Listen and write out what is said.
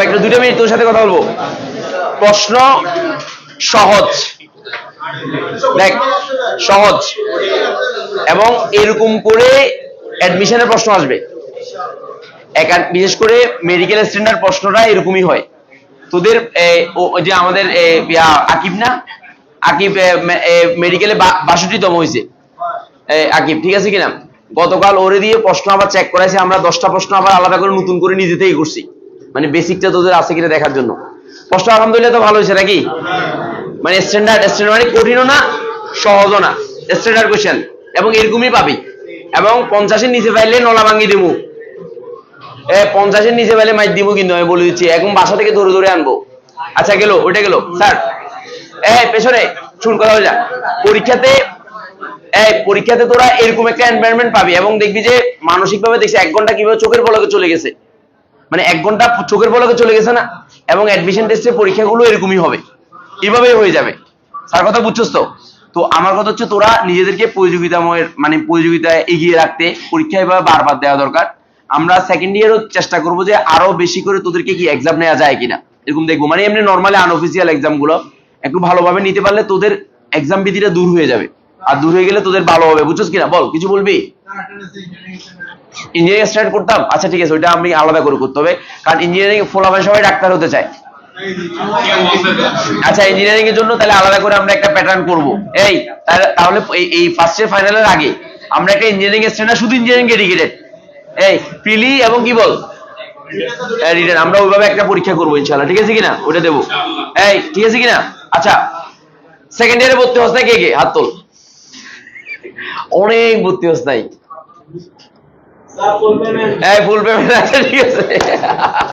একটা 2 মিনিট তোর সাথে কথা বলবো। প্রশ্ন সহজ, দেখ সহজ, এবং এরকম করে অ্যাডমিশনের প্রশ্ন আসবে। বিশেষ করে মেডিকেল স্ট্যান্ডার্ড প্রশ্নটা এরকমই হয়। তোদের যে আমাদের আকিব না, আকিব মেডিকেলে 62তম হয়েছে আকিব, ঠিক আছে কিনা? গতকাল ওরে দিয়ে প্রশ্ন আবার চেক করাইছে আমরা, 10টা প্রশ্ন আবার আলাদা করে নতুন করে নিজে থেকে করছি, মানে বেসিকটা তোদের আছে কিনা দেখার জন্য। প্রশ্ন আলহামদুলিল্লাহ তো ভালো হয়েছে নাকি? মানে স্ট্যান্ডার্ড মানে কঠিনও না সহজও না, স্ট্যান্ডার্ড কোশ্চেন, এবং এরকমই পাবি। এবং 50-এর নিচে পাইলে নলা ভাঙ্গি দিমু, 50-এর নিচে পাইলে মাইর দিমু, কিন্তু আমি বলে দিচ্ছি এখন বাসা থেকে ধরে ধরে আনবো। আচ্ছা গেল, ওইটা গেল। স্যার পেছনে শুন কথা বলে যা। পরীক্ষাতে তোরা এরকম একটা এনভায়রনমেন্ট পাবি, এবং দেখবি যে মানসিকভাবে দেখছি 1 ঘন্টা কিভাবে চোখের পলকে চলে গেছে, মানে 1 ঘন্টা চোখের পলকে চলে গেছে না। এবং অ্যাডমিশন টেস্টের পরীক্ষাগুলো এরকমই হবে, এভাবেই হয়ে যাবে। স্যার কথা বুঝছস তো? তো আমার কথা হচ্ছে তোরা নিজেদেরকে প্রতিযোগিতায় এগিয়ে রাখতে পরীক্ষা এভাবে বারবার দেওয়া দরকার। আমরা সেকেন্ড ইয়ারও চেষ্টা করবো যে আরো বেশি করে তোদেরকে কি এক্সাম নেওয়া যায় কিনা এরকম দেখবো, মানে এমনি নর্মালি আনঅফিসিয়াল এক্সাম গুলো একটু ভালোভাবে নিতে পারলে তোদের এক্সাম ভীতিটা দূর হয়ে যাবে, আর দূর হয়ে গেলে তোদের ভালো হবে। বুঝছস কিনা? বল, কিছু বলবি? ইঞ্জিনিয়ারিং স্টার্ট করতাম, আচ্ছা ঠিক আছে, ওইটা আমি আলাদা করে করতে হবে, কারণ ইঞ্জিনিয়ারিং ফলাফল সবাই ডাক্তার হতে চায়। আচ্ছা ইঞ্জিনিয়ারিং এর জন্য তাহলে আলাদা করে আমরা একটা প্যাটার্ন করব। তাহলে এই ফার্স্ট ইয়ার ফাইনালের আগে আমরা একটা ইঞ্জিনিয়ারিং স্ট্যান্ডার্ড শুধু ইঞ্জিনিয়ারিং ডেডিকেটেড প্রিলি এবং কি বল রিটেন, আমরা ওইভাবে একটা পরীক্ষা করবো ইনশাআল্লাহ, ঠিক আছে কিনা? ওটা দেবো, ঠিক আছে কিনা? আচ্ছা সেকেন্ড ইয়ারে ভর্তি হস নাই কে কে? হাত তোল। অনেক ভর্তি হস নাই, ফুল পেমেন্ট, আচ্ছা ঠিক আছে।